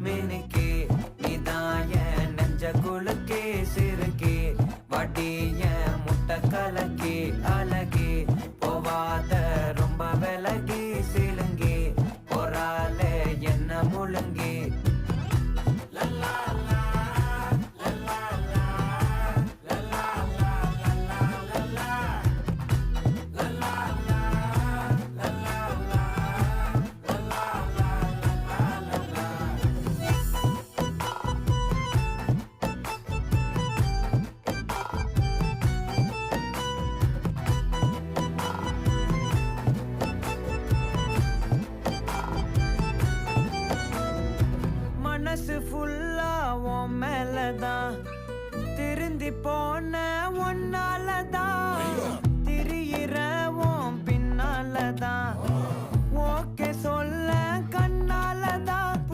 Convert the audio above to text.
மினுக்கே நீதான் என் நெஞ்ச குலுக்கே சிறுக்கே வட்டி என் முட்டை கலக்கே அழகே போவாத ரொம்ப விலகி சிலுங்கே போறாலே என்ன முழுங்கே மனசு ஃபுல்லா உன் மேலதான் திருந்தி போன ஒன்னாலதான் திரியிற உன் பின்னாலதான் ஓகே சொல்